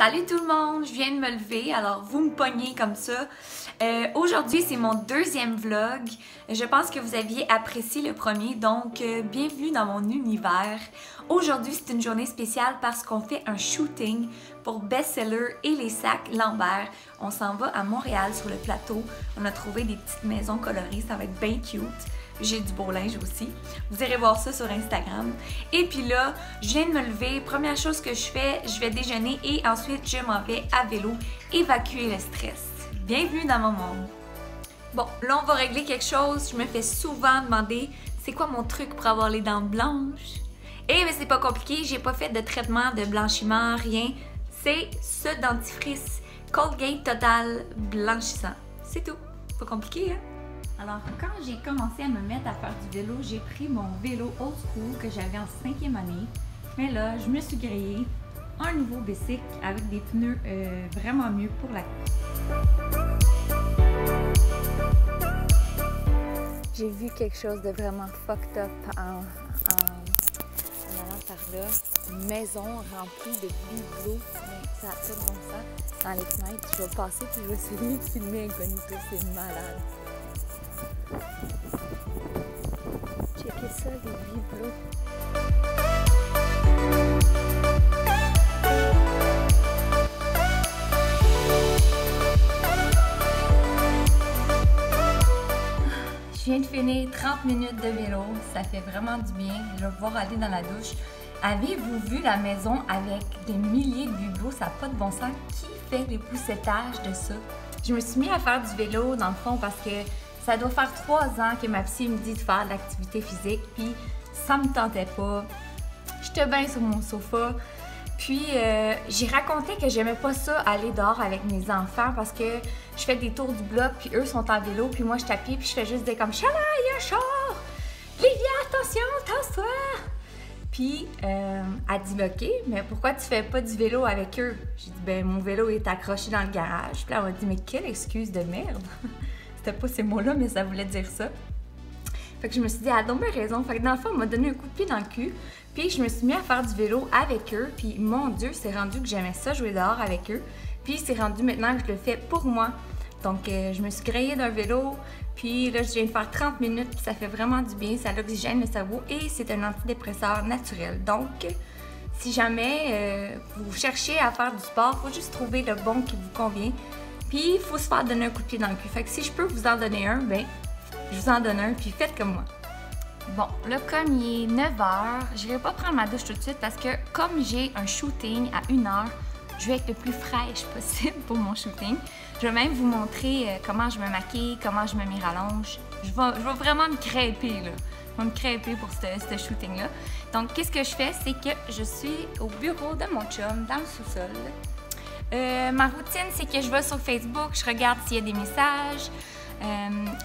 Salut tout le monde, je viens de me lever, alors vous me pognez comme ça. Aujourd'hui, c'est mon deuxième vlog. Je pense que vous aviez apprécié le premier, donc bienvenue dans mon univers. Aujourd'hui, c'est une journée spéciale parce qu'on fait un shooting pour Bestseller et les sacs Lambert. On s'en va à Montréal sur le plateau. On a trouvé des petites maisons colorées, ça va être bien cute. J'ai du beau linge aussi. Vous irez voir ça sur Instagram. Et puis là, je viens de me lever. Première chose que je fais, je vais déjeuner et ensuite je m'en vais à vélo évacuer le stress. Bienvenue dans mon monde. Bon, là on va régler quelque chose. Je me fais souvent demander c'est quoi mon truc pour avoir les dents blanches. Eh mais c'est pas compliqué, j'ai pas fait de traitement de blanchiment, rien. C'est ce dentifrice Colgate Total blanchissant. C'est tout. Pas compliqué, hein? Alors, quand j'ai commencé à me mettre à faire du vélo, j'ai pris mon vélo old school que j'avais en 5e année. Mais là, je me suis grillé un nouveau bicycle avec des pneus vraiment mieux pour la course. J'ai vu quelque chose de vraiment fucked up en allant par là. Une maison remplie de bibelots, mais ça n'a pas de bon sens. Dans les fenêtres, je vais passer puis je vais essayer de filmer incognito, c'est malade. Checkez ça, les bibelots. Je viens de finir 30 minutes de vélo, ça fait vraiment du bien. Je vais pouvoir aller dans la douche. Avez-vous vu la maison avec des milliers de bibelots? Ça n'a pas de bon sens. Qui fait les poussettages de ça? Je me suis mis à faire du vélo dans le fond parce que ça doit faire 3 ans que ma psy me dit de faire de l'activité physique, puis ça me tentait pas. J'étais bien sur mon sofa. Puis j'ai raconté que j'aimais pas ça aller dehors avec mes enfants parce que je fais des tours du bloc, puis eux sont en vélo, puis moi je suis à pied, puis je fais juste des comme « Chala, il y a un char! Livia, attention, tasse-toi! » Puis elle dit « Ok, mais pourquoi tu fais pas du vélo avec eux? » J'ai dit « Ben mon vélo est accroché dans le garage. » Puis là, elle m'a dit « Mais quelle excuse de merde! » C'était pas ces mots-là, mais ça voulait dire ça. Fait que je me suis dit, elle a donc bien raison. Fait que dans le fond, elle m'a donné un coup de pied dans le cul. Puis je me suis mis à faire du vélo avec eux. Puis mon Dieu, c'est rendu que j'aimais ça, jouer dehors avec eux. Puis c'est rendu maintenant que je le fais pour moi. Donc je me suis grillée d'un vélo. Puis là, je viens de faire 30 minutes. Puis ça fait vraiment du bien. Ça l'oxygène le cerveau. Et c'est un antidépresseur naturel. Donc, si jamais vous cherchez à faire du sport, il faut juste trouver le bon qui vous convient. Puis, il faut se faire donner un coup de pied dans le cul. Fait que si je peux vous en donner un, ben, je vous en donne un, puis faites comme moi. Bon, là, comme il est 9h, je vais pas prendre ma douche tout de suite parce que comme j'ai un shooting à 1h, je vais être le plus fraîche possible pour mon shooting. Je vais même vous montrer comment je me maquille, comment je me mets rallonge. Je vais vraiment me crêper, là. Je vais me crêper pour ce shooting-là. Donc, qu'est-ce que je fais? C'est que je suis au bureau de mon chum, dans le sous-sol. Ma routine, c'est que je vais sur Facebook, je regarde s'il y a des messages.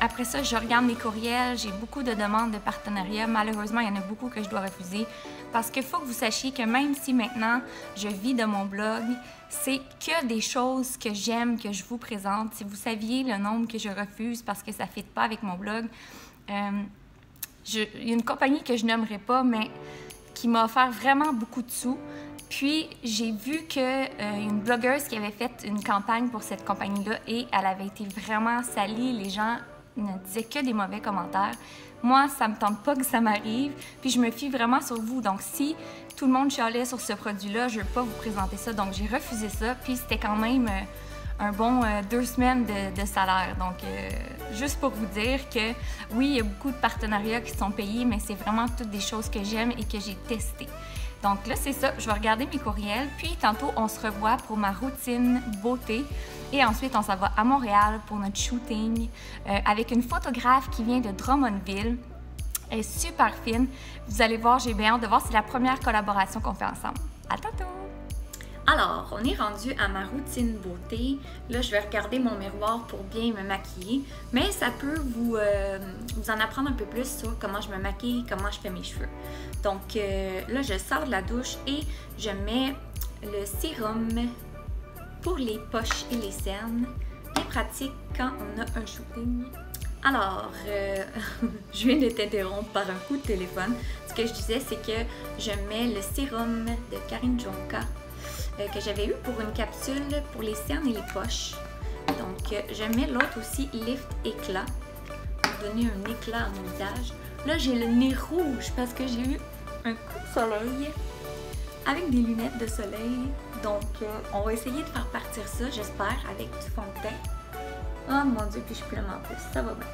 Après ça, je regarde mes courriels. J'ai beaucoup de demandes de partenariat. Malheureusement, il y en a beaucoup que je dois refuser. Parce qu'il faut que vous sachiez que même si maintenant je vis de mon blog, c'est que des choses que j'aime, que je vous présente. Si vous saviez le nombre que je refuse parce que ça ne fit pas avec mon blog, il y a une compagnie que je nommerai pas, mais qui m'a offert vraiment beaucoup de sous. Puis, j'ai vu qu'il y a une blogueuse qui avait fait une campagne pour cette compagnie-là et elle avait été vraiment salie. Les gens ne disaient que des mauvais commentaires. Moi, ça me tente pas que ça m'arrive. Puis, je me fie vraiment sur vous. Donc, si tout le monde chialait sur ce produit-là, je ne veux pas vous présenter ça. Donc, j'ai refusé ça. Puis, c'était quand même un bon 2 semaines de salaire. Donc, juste pour vous dire que oui, il y a beaucoup de partenariats qui sont payés, mais c'est vraiment toutes des choses que j'aime et que j'ai testées. Donc là, c'est ça, je vais regarder mes courriels, puis tantôt, on se revoit pour ma routine beauté. Et ensuite, on s'en va à Montréal pour notre shooting avec une photographe qui vient de Drummondville. Elle est super fine. Vous allez voir, j'ai bien hâte de voir, c'est la première collaboration qu'on fait ensemble. À tantôt! Alors, on est rendu à ma routine beauté. Là, je vais regarder mon miroir pour bien me maquiller. Mais ça peut vous en apprendre un peu plus sur comment je me maquille, comment je fais mes cheveux. Donc là, je sors de la douche et je mets le sérum pour les poches et les cernes. Bien pratique quand on a un shooting. Alors, je viens de t'interrompre par un coup de téléphone. Ce que je disais, c'est que je mets le sérum de Karine Jonka que j'avais eu pour une capsule pour les cernes et les poches. Donc, je mets l'autre aussi, Lift Éclat, pour donner un éclat à mon visage. Là, j'ai le nez rouge parce que j'ai eu un coup de soleil avec des lunettes de soleil. Donc, on va essayer de faire partir ça, j'espère, avec du fond de teint. Oh mon Dieu, puis je plume en plus, ça va bien.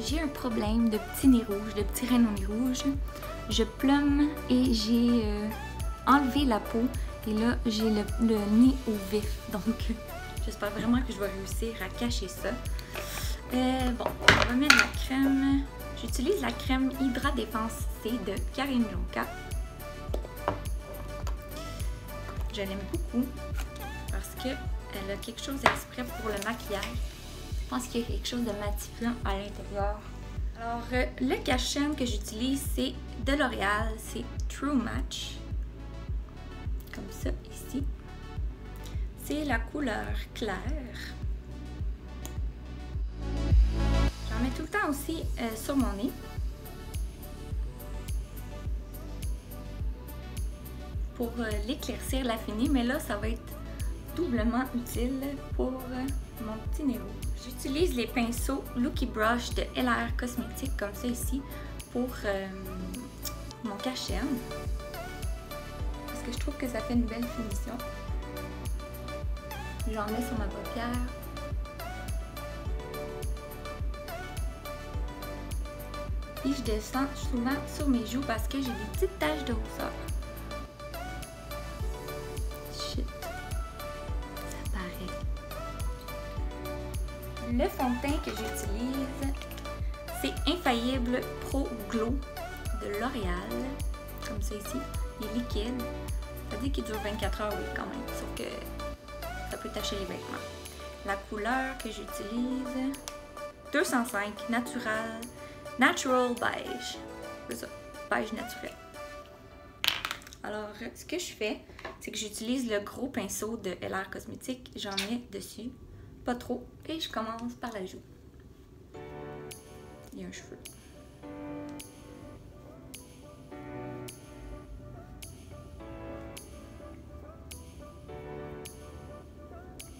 J'ai un problème de petit nez rouge, de petit rayon nez rouge. Je plume et j'ai enlevé la peau. Et là, j'ai le nez au vif. Donc, j'espère vraiment que je vais réussir à cacher ça. Bon, on va mettre la crème. J'utilise la crème Hydra Défense C de Karim Jonka. Je l'aime beaucoup parce qu'elle a quelque chose exprès pour le maquillage. Je pense qu'il y a quelque chose de matifiant à l'intérieur. Alors, le cache-chaîne que j'utilise, c'est de L'Oréal, c'est True Match. Comme ça, ici. C'est la couleur claire. J'en mets tout le temps aussi sur mon nez. Pour l'éclaircir, l'affiner, mais là, ça va être doublement utile pour mon petit nez rouge. J'utilise les pinceaux Looky Brush de LR Cosmétiques, comme ça ici, pour mon cache-chaîne. Parce que je trouve que ça fait une belle finition. J'en mets sur ma paupière. Et je descends souvent sur mes joues parce que j'ai des petites taches de rousseur. Shit. Ça paraît. Le fond de teint que j'utilise, c'est Infaillible Pro Glow de L'Oréal. Comme ça ici. Il est liquide. Ça dit qu'il dure 24 heures, oui, quand même. Sauf que ça peut tacher les vêtements. La couleur que j'utilise, 205 Natural Beige. C'est ça, beige naturel. Alors, ce que je fais, c'est que j'utilise le gros pinceau de LR Cosmétiques. J'en mets dessus, pas trop, et je commence par la joue. Il y a un cheveu.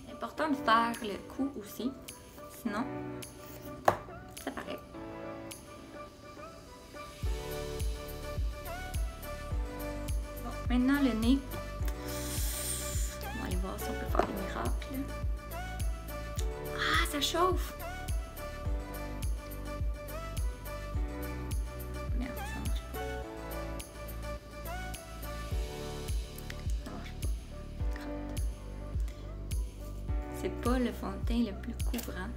C'est important de faire le cou aussi, sinon ça paraît. Bon, maintenant le nez. On va aller voir si on peut faire des miracles. Ah, ça chauffe! Merde, ça marche pas. Ça marche pas. C'est pas le fond de teint le plus couvrant.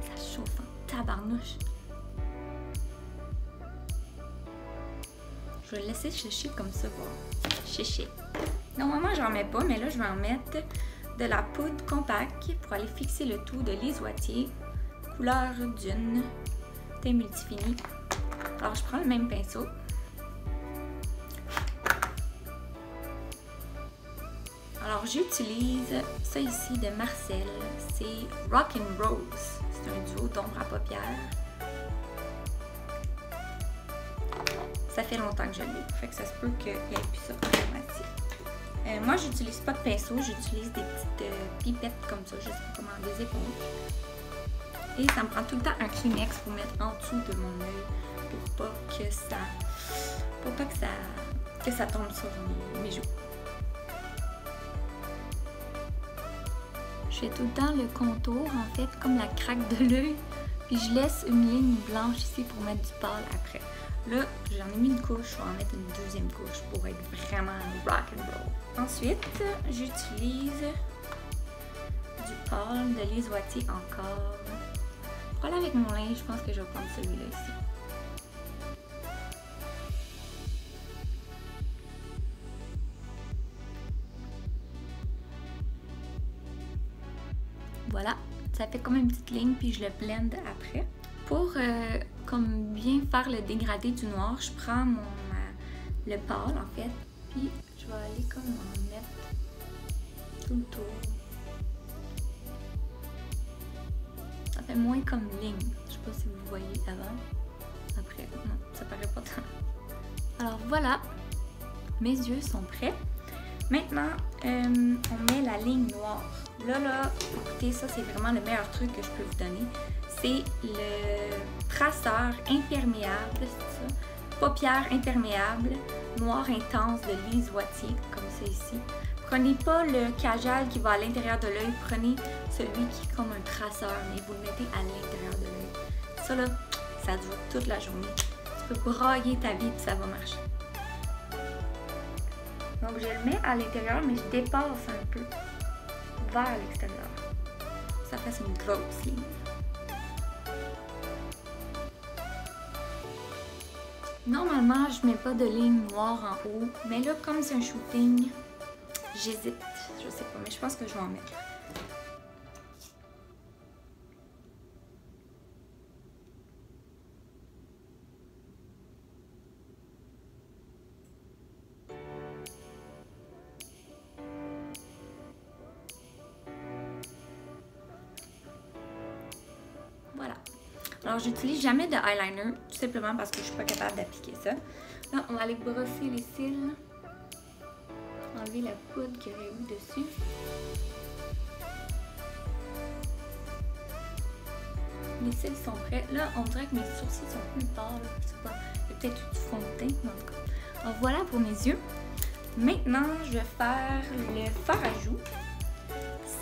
Ça chauffe en tabarnouche. Je vais le laisser sécher comme ça, voir. Sécher. Normalement, j'en mets pas, mais là, je vais en mettre de la poudre compacte pour aller fixer le tout de Lise Wattier, couleur dune, teint multifini. Alors, je prends le même pinceau. Alors, j'utilise ça ici de Marcel. C'est Rock and Rose. C'est un duo d'ombre à paupières. Ça fait longtemps que je l'ai, fait que ça se peut qu'il n'y ait plus ça pour la moitié. Moi, j'utilise pas de pinceau, j'utilise des petites pipettes comme ça, je sais pas comment, des éponges. Et ça me prend tout le temps un Kleenex pour mettre en dessous de mon œil pour pas que ça tombe sur mes joues. Je fais tout le temps le contour, en fait, comme la craque de l'œil, puis je laisse une ligne blanche ici pour mettre du pâle après. Là, j'en ai mis une couche, je vais en mettre une deuxième couche pour être vraiment rock and roll. Ensuite, j'utilise du pâle de Lise Wattier encore. Pour aller avec mon linge, je pense que je vais prendre celui-là ici. Voilà, ça fait comme une petite ligne, puis je le blende après. Pour comme bien faire le dégradé du noir, je prends le pâle en fait, puis je vais aller comme en mettre tout le tour. Ça fait moins comme ligne. Je sais pas si vous voyez avant. Après, non, ça paraît pas tant. Alors voilà, mes yeux sont prêts. Maintenant, on met la ligne noire. Là, écoutez, ça c'est vraiment le meilleur truc que je peux vous donner. C'est le traceur imperméable, c'est ça? Paupières imperméable, noir intense de Lise Wattier, comme ça ici. Prenez pas le Kajal qui va à l'intérieur de l'œil, prenez celui qui est comme un traceur, mais vous le mettez à l'intérieur de l'œil. Ça là, ça dure toute la journée. Tu peux brailler ta vie et ça va marcher. Donc je le mets à l'intérieur, mais je dépasse un peu vers l'extérieur. Ça fait une grosse ligne. Normalement, je mets pas de ligne noire en haut, mais là, comme c'est un shooting, j'hésite. Je sais pas, mais je pense que je vais en mettre. Voilà. Alors, j'utilise jamais de eyeliner, tout simplement parce que je suis pas capable d'appliquer ça. Là, on va aller brosser les cils. Enlever la poudre qu'il y aurait eu dessus. Les cils sont prêts. Là, on dirait que mes sourcils sont plus pâles. Je sais pas. Il y a peut-être du fond de teint, mais en tout cas. Alors, voilà pour mes yeux. Maintenant, je vais faire le fard à joues.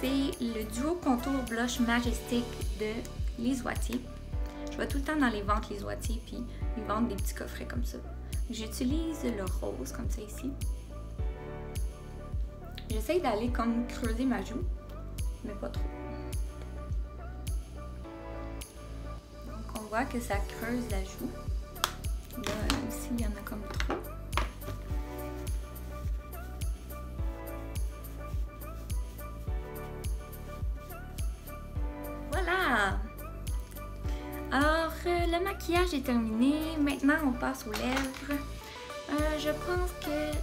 C'est le Duo Contour Blush Majestic de Lise Wattier. Je vais tout le temps dans les ventes Lise Wattier, puis ils vendent des petits coffrets comme ça. J'utilise le rose, comme ça ici. J'essaye d'aller comme creuser ma joue, mais pas trop. Donc on voit que ça creuse la joue. Là aussi, il y en a comme trop. Voilà! Alors, le maquillage est terminé. Maintenant, on passe aux lèvres. Je pense que...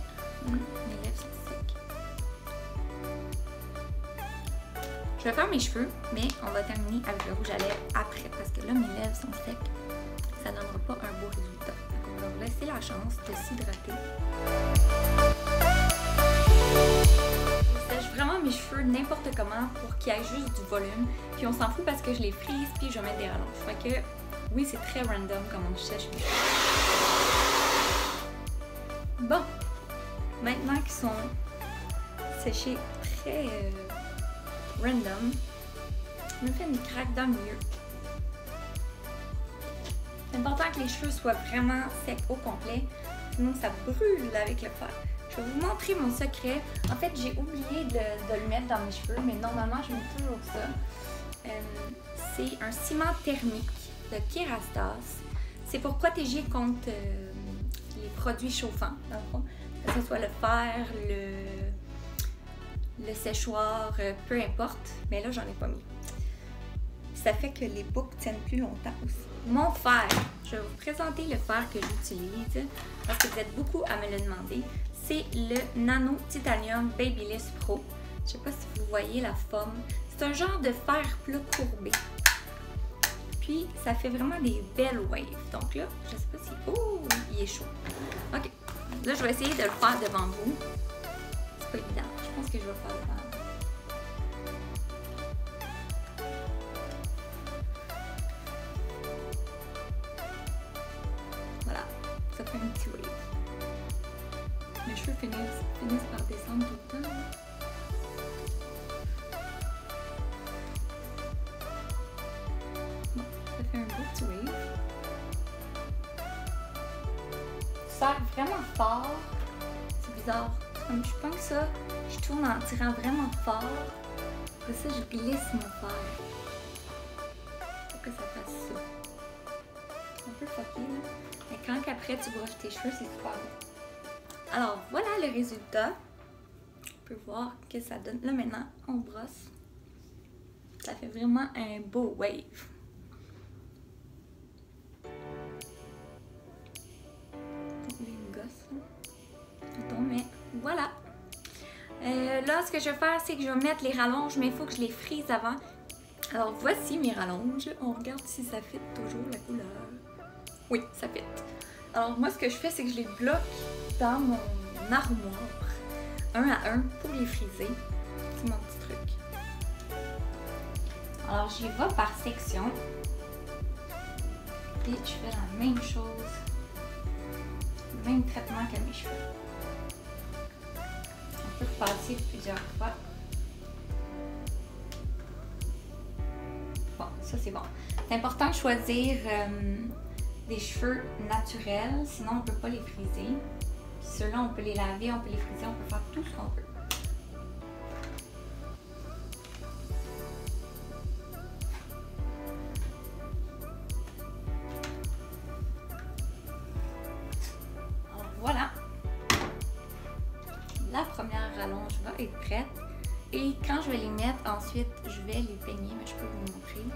mes lèvres sont secs. Je vais faire mes cheveux, mais on va terminer avec le rouge à lèvres après, parce que là, mes lèvres sont secs. Ça ne donnera pas un beau résultat. Donc, on va vous laisser la chance de s'hydrater. Je sèche vraiment mes cheveux n'importe comment pour qu'il y ait juste du volume. Puis on s'en fout parce que je les frise, puis je vais mettre des rallonges. Fait que, oui, c'est très random comment je sèche mes cheveux. Bon, maintenant qu'ils sont séchés très random, je me fais une craque dans le milieu. C'est important que les cheveux soient vraiment secs au complet, sinon ça brûle avec le fer. Je vais vous montrer mon secret. En fait, j'ai oublié de le mettre dans mes cheveux, mais normalement, je mets toujours ça. C'est un ciment thermique de Kerastase. C'est pour protéger contre les produits chauffants, dans le fond. Que ce soit le fer, le séchoir, peu importe. Mais là, j'en ai pas mis. Ça fait que les boucles tiennent plus longtemps aussi. Mon fer, je vais vous présenter le fer que j'utilise parce que vous êtes beaucoup à me le demander. C'est le Nano Titanium Babyliss Pro. Je sais pas si vous voyez la forme. C'est un genre de fer plat courbé. Puis, ça fait vraiment des belles waves. Donc là, je sais pas si... Oh, il est chaud. Ok. Là, je vais essayer de le faire devant vous. C'est pas évident. Je pense que je vais le faire devant vous. Voilà. Ça fait un petit wave. Mes cheveux finissent par descendre tout le temps. Bon, ça fait un beau petit wave. Ça sert vraiment fort. C'est bizarre. Comme je pense ça, je tourne en tirant vraiment fort. Après ça, je glisse mon fer. Pour que ça fasse ça. C'est un peu fucké là. Mais quand après tu brosses tes cheveux, c'est super beau. Alors, voilà le résultat. On peut voir que ça donne. Là, maintenant, on brosse. Ça fait vraiment un beau wave. Une gosse, là. Mais voilà. Là, ce que je vais faire, c'est que je vais mettre les rallonges, mais il faut que je les frise avant. Alors, voici mes rallonges. On regarde si ça fit toujours la couleur. Oui, ça fit. Alors moi, ce que je fais, c'est que je les bloque dans mon armoire, un à un, pour les friser. C'est mon petit truc. Alors j'y vais par section. Et je fais la même chose. Le même traitement que mes cheveux. On peut repasser plusieurs fois. Bon, ça c'est bon. C'est important de choisir des cheveux naturels, sinon on ne peut pas les friser. Puis ceux-là, on peut les laver, on peut les friser, on peut faire tout ce qu'on peut. Alors voilà. La première rallonge va être prête. Et quand je vais les mettre, ensuite, je vais les peigner, mais je peux vous montrer.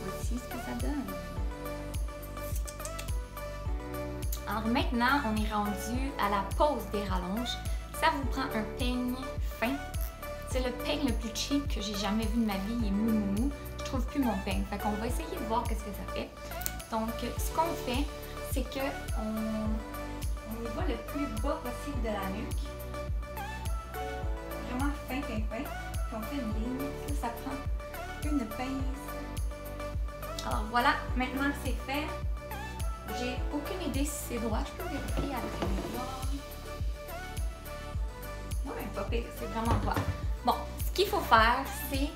Voici ce que ça donne. Alors maintenant, on est rendu à la pose des rallonges. Ça vous prend un peigne fin. C'est le peigne le plus cheap que j'ai jamais vu de ma vie. Il est mou mou mou. Je trouve plus mon peigne. Fait qu'on va essayer de voir qu'est-ce que ça fait. Donc, ce qu'on fait, c'est que on y va le plus bas possible de la nuque. Vraiment fin. Puis on fait une ligne. Ça prend une pince. Alors voilà, maintenant que c'est fait, j'ai aucune idée si c'est droit. Je peux vérifier avec le miroir. Ouais, pas pire, c'est vraiment droit. Bon, ce qu'il faut faire, c'est,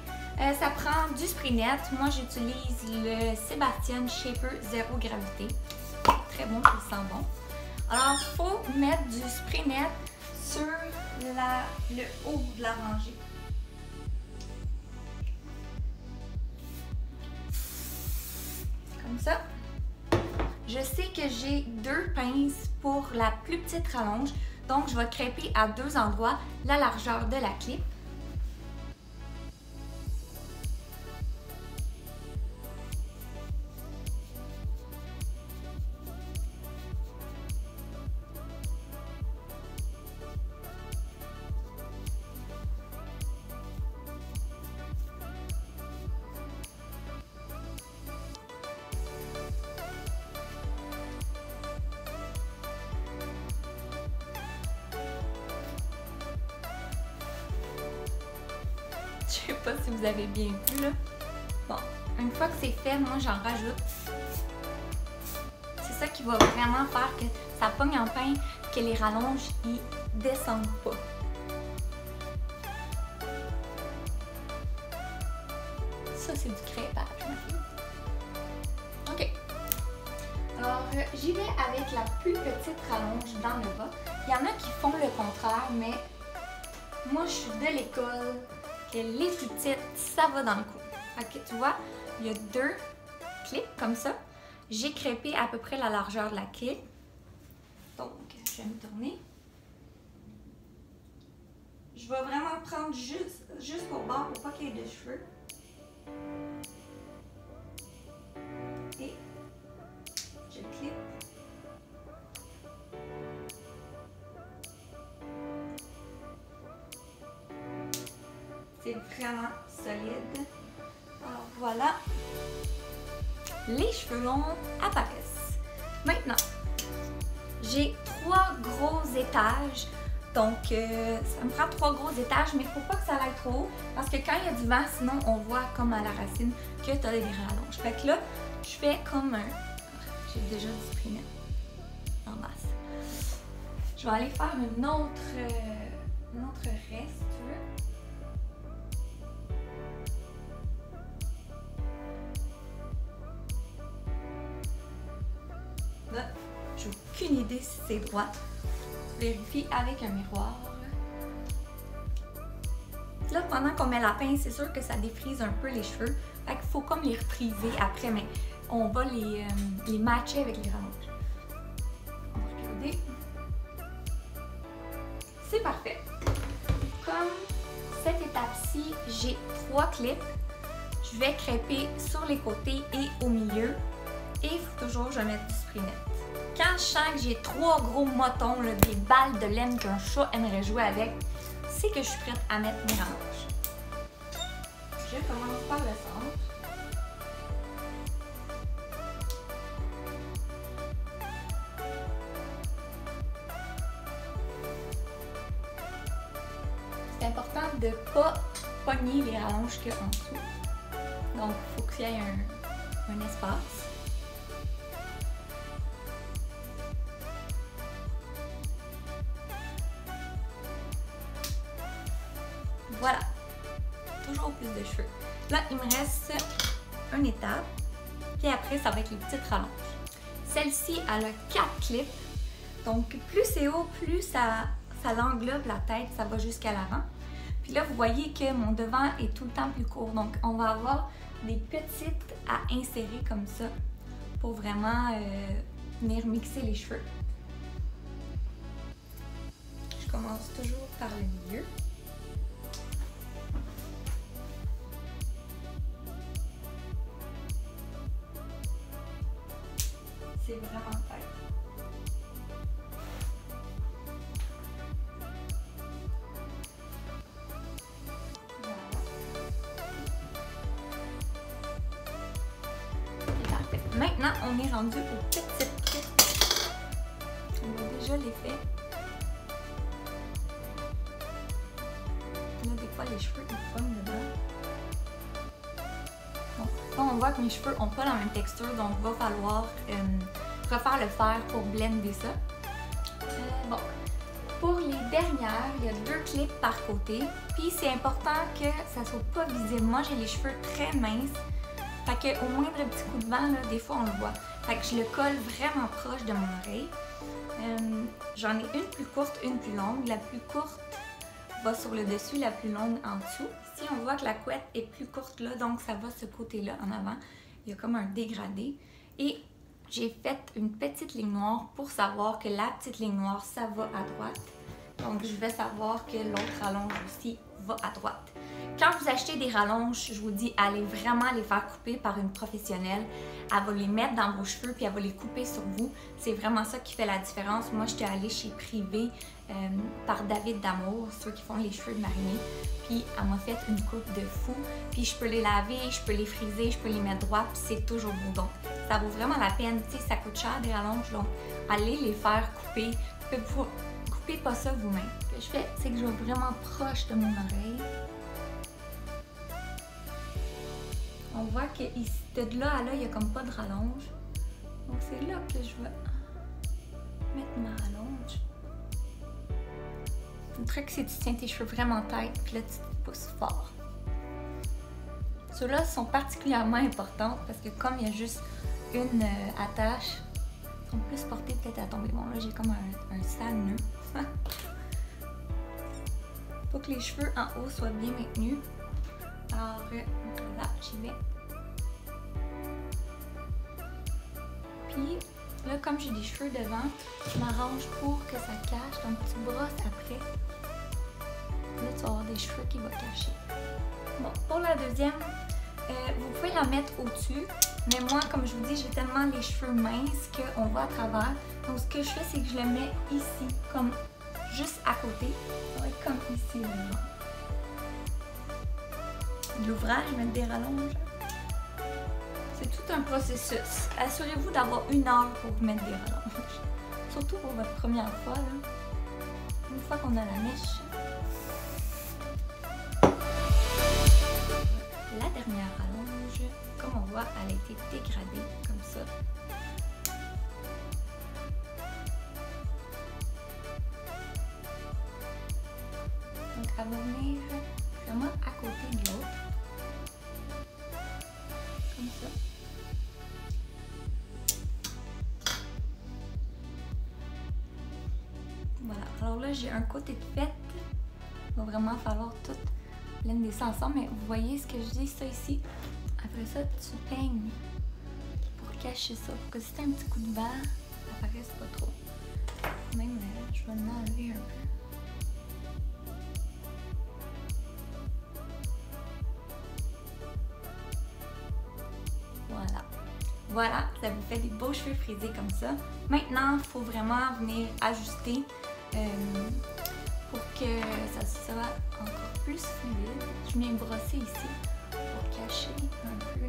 ça prend du spray net. Moi, j'utilise le Sebastian Shaper Zéro Gravité. Très bon, il sent bon. Alors, il faut mettre du spray net sur le haut de la rangée. Comme ça. Je sais que j'ai 2 pinces pour la plus petite rallonge, donc je vais crêper à 2 endroits la largeur de la clip. Je sais pas si vous avez bien vu là. Bon, une fois que c'est fait, moi j'en rajoute. C'est ça qui va vraiment faire que ça pogne en pain, que les rallonges ils descendent pas. Ça c'est du crêpage, ma fille. Ok. Alors j'y vais avec la plus petite rallonge dans le bas. Il y en a qui font le contraire, mais moi je suis de l'école. Et les plus petites, ça va dans le cou. Ok, tu vois, il y a 2 clips comme ça. J'ai crêpé à peu près la largeur de la clip. Donc, je vais me tourner. Je vais vraiment prendre juste au bord pour pas qu'il y ait de cheveux. Et je clip. C'est vraiment solide. Alors voilà. Les cheveux longs apparaissent. Maintenant, j'ai 3 gros étages. Donc, ça me prend 3 gros étages, mais il ne faut pas que ça aille trop haut. Parce que quand il y a du vent, sinon on voit comme à la racine que tu as des rallonges. Fait que là, je fais comme un... J'ai déjà du spray net en masse. Je vais aller faire une autre reste, tu veux. Là, j'ai aucune idée si c'est droit. Je vérifie avec un miroir. Là, pendant qu'on met la pince, c'est sûr que ça défrise un peu les cheveux. Fait qu'il faut comme les repriser après, mais on va les matcher avec les rallonges. On va regarder. C'est parfait. Comme cette étape-ci, j'ai 3 clips. Je vais crêper sur les côtés et au milieu. Et il faut toujours que je mette du spray net. Quand je sens que j'ai 3 gros motons, là, des balles de laine qu'un chat aimerait jouer avec, c'est que je suis prête à mettre mes rallonges. Je commence par le centre. c'est important de ne pas pogner les rallonges qu'il y a en dessous. Donc, il faut qu'il y ait un espace. Voilà. Toujours plus de cheveux. Là, il me reste une étape. Puis après, ça va être les petites rallonges. Celle-ci, elle a 4 clips. Donc, plus c'est haut, plus ça l'englobe la tête, ça va jusqu'à l'avant. Puis là, vous voyez que mon devant est tout le temps plus court. Donc, on va avoir des petites à insérer comme ça pour vraiment venir mixer les cheveux. Je commence toujours par le milieu. C'est vraiment tête. Voilà. C'est parfait. Maintenant, on est rendu aux petites clips. On a déjà les fait. Là, des fois, les cheveux, ils pognent dedans. Bon, on voit que mes cheveux n'ont pas la même texture, donc il va falloir refaire le fer pour blender ça. Bon, pour les dernières, il y a 2 clips par côté. Puis c'est important que ça ne soit pas visible. Moi, j'ai les cheveux très minces. Fait qu'au moindre petit coup de vent, là, des fois, on le voit. Fait que je le colle vraiment proche de mon oreille. J'en ai une plus courte, une plus longue. La plus courte va sur le dessus, la plus longue en dessous. Ici, on voit que la couette est plus courte là, donc ça va ce côté-là en avant. Il y a comme un dégradé. Et j'ai fait une petite ligne noire pour savoir que la petite ligne noire, ça va à droite. Donc, je vais savoir que l'autre rallonge aussi va à droite. Quand vous achetez des rallonges, je vous dis, allez vraiment les faire couper par une professionnelle. Elle va les mettre dans vos cheveux puis elle va les couper sur vous. C'est vraiment ça qui fait la différence. Moi, j'étais allée chez Privé par David Damour, ceux qui font les cheveux de Marinée. Puis, elle m'a fait une coupe de fou. Puis, je peux les laver, je peux les friser, je peux les mettre droits, puis c'est toujours beau. Donc, ça vaut vraiment la peine. Tu sais, ça coûte cher des rallonges, donc allez les faire couper. Coupez pas ça vous-même. Ce que je fais, c'est que je vais vraiment proche de mon oreille. On voit que ici, de là à là, il n'y a comme pas de rallonge. Donc c'est là que je vais mettre ma rallonge. Le truc, c'est que tu tiens tes cheveux vraiment tête, puis là, tu te pousses fort. Ceux-là sont particulièrement importants parce que comme il y a juste une attache, ils sont plus portés peut-être à tomber. Bon, là, j'ai comme un sale nœud. Faut que les cheveux en haut soient bien maintenus. Alors là, j'y vais. Puis là, comme j'ai des cheveux devant, je m'arrange pour que ça cache. Donc tu brosses après. Là, tu vas avoir des cheveux qui vont cacher. Bon, pour la deuxième, vous pouvez la mettre au-dessus. Mais moi, comme je vous dis, j'ai tellement les cheveux minces qu'on voit à travers. Donc ce que je fais, c'est que je le mets ici, comme juste à côté. Ça va être comme ici, là. L'ouvrage, mettre des rallonges. C'est tout un processus. Assurez-vous d'avoir 1 heure pour mettre des rallonges. Surtout pour votre première fois, là. Une fois qu'on a la mèche. La dernière rallonge, comme on voit, elle a été dégradée comme ça. Donc elle va venir vraiment à côté de l'autre. Comme ça. Voilà. Alors là, j'ai un côté de fête. Il va vraiment falloir tout blender ça ensemble. Mais vous voyez ce que je dis, ça ici. Après ça, tu peignes pour cacher ça. Pour que si t'as un petit coup de vent, ça paraisse pas trop. Même, je vais en enlever un peu. Voilà. Voilà, ça vous fait des beaux cheveux frisés comme ça. Maintenant, il faut vraiment venir ajuster pour que ça soit encore plus fluide. Je viens brosser ici pour cacher un peu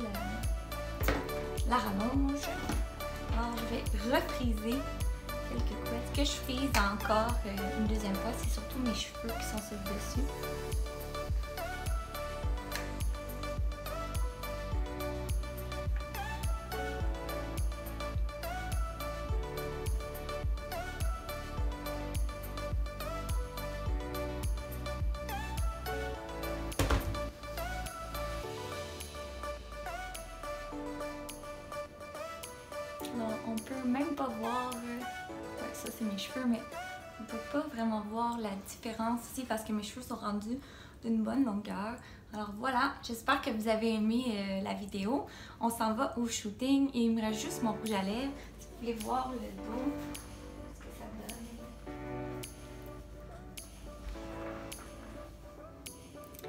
la rallonge. Alors, je vais refriser quelques couettes. Ce que je frise encore une deuxième fois, c'est surtout mes cheveux qui sont sur le dessus. Alors, on peut même pas voir, ouais, ça c'est mes cheveux, mais on peut pas vraiment voir la différence ici parce que mes cheveux sont rendus d'une bonne longueur. Alors voilà, j'espère que vous avez aimé la vidéo. On s'en va au shooting et il me reste juste mon rouge à lèvres. Si vous voulez voir le dos, ce que ça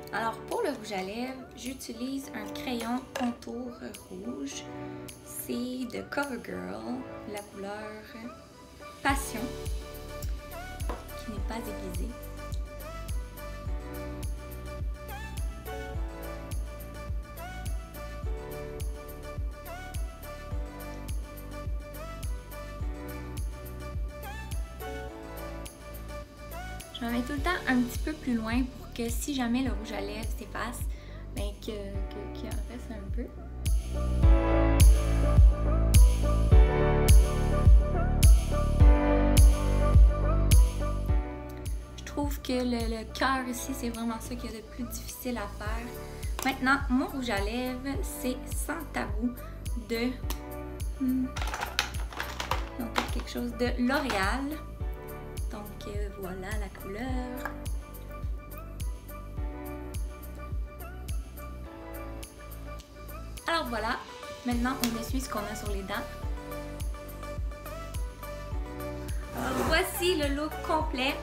donne. Alors pour le rouge à lèvres, j'utilise un crayon contour rouge. C'est de CoverGirl, la couleur Passion, qui n'est pas aiguisée. Je m'en mets tout le temps un petit peu plus loin pour que si jamais le rouge à lèvres s'efface, ben qu'il en reste un peu. Je trouve que le cœur ici, c'est vraiment ça qu'il y a de plus difficile à faire. Maintenant, mon rouge à lèvres, c'est Sans Tabou de quelque chose de L'Oréal. Donc voilà la couleur. Alors voilà, maintenant on essuie ce qu'on a sur les dents. Alors voici le look complet.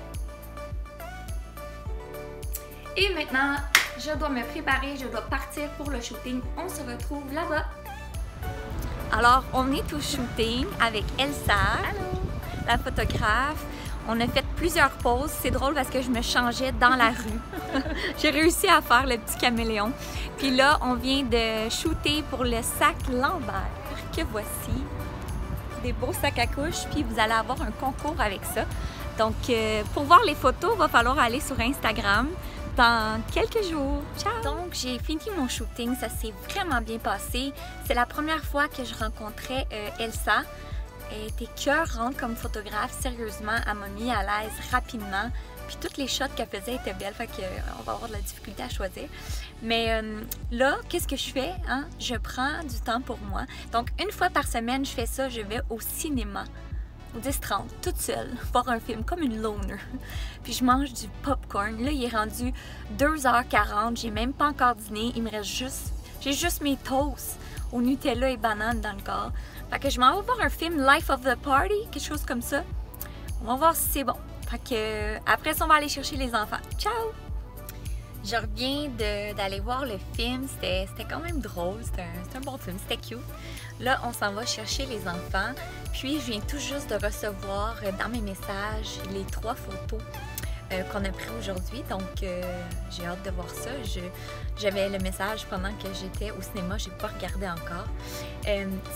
Et maintenant, je dois me préparer, je dois partir pour le shooting. On se retrouve là-bas. Alors, on est au shooting avec Elsa, la photographe. On a fait plusieurs poses. C'est drôle parce que je me changeais dans la rue. J'ai réussi à faire le petit caméléon. Puis là, on vient de shooter pour le sac Lambert que voici. Des beaux sacs à couches. Puis vous allez avoir un concours avec ça. Donc, pour voir les photos, il va falloir aller sur Instagram dans quelques jours. Ciao! Donc, j'ai fini mon shooting. Ça s'est vraiment bien passé. C'est la première fois que je rencontrais Elsa. Elle était cœurante comme photographe, sérieusement, elle m'a mis à l'aise rapidement. Puis toutes les shots qu'elle faisait étaient belles, fait qu'on va avoir de la difficulté à choisir. Mais là, qu'est-ce que je fais? Hein? Je prends du temps pour moi. Donc, une fois par semaine, je fais ça, je vais au cinéma, au 10-30, toute seule, voir un film, comme une loner. Puis je mange du popcorn. Là, il est rendu 2h40, j'ai même pas encore dîné, il me reste juste... J'ai juste mes toasts au Nutella et bananes dans le corps. Fait que je m'en vais voir un film Life of the Party, quelque chose comme ça. On va voir si c'est bon. Fait que après ça, on va aller chercher les enfants. Ciao! Je reviens d'aller voir le film. C'était quand même drôle. C'était un bon film. C'était cute. Là, on s'en va chercher les enfants. Puis, je viens tout juste de recevoir dans mes messages les 3 photos qu'on a pris aujourd'hui, donc j'ai hâte de voir ça. J'avais le message pendant que j'étais au cinéma, j'ai pas regardé encore.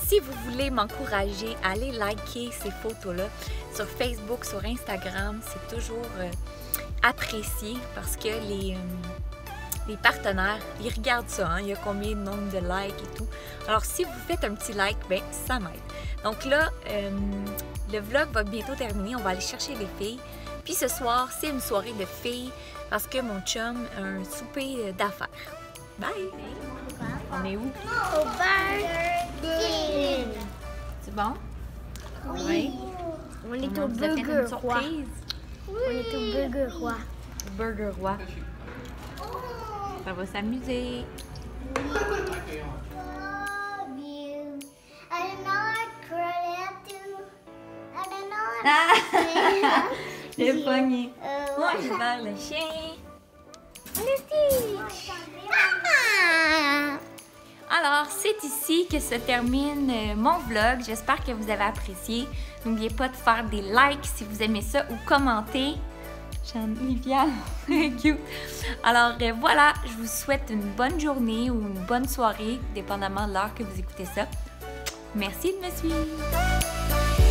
Si vous voulez m'encourager, allez liker ces photos-là sur Facebook, sur Instagram, c'est toujours apprécié parce que les partenaires, ils regardent ça, hein? Il y a combien de nombre de likes et tout. Alors si vous faites un petit like, ben ça m'aide. Donc là, le vlog va bientôt terminer, on va aller chercher les filles. Puis ce soir, c'est une soirée de filles parce que mon chum a un souper d'affaires. Bye! On est où? Au Burger King. C'est bon? Oui. On est au Burger Roi. On est au Burger Roi. Burger Roi. Ça va s'amuser. Le poignet. Moi, je vers le chien. Alors, c'est ici que se termine mon vlog. J'espère que vous avez apprécié. N'oubliez pas de faire des likes si vous aimez ça ou commenter. Olivia, cute. Alors voilà, je vous souhaite une bonne journée ou une bonne soirée, dépendamment de l'heure que vous écoutez ça. Merci de me suivre.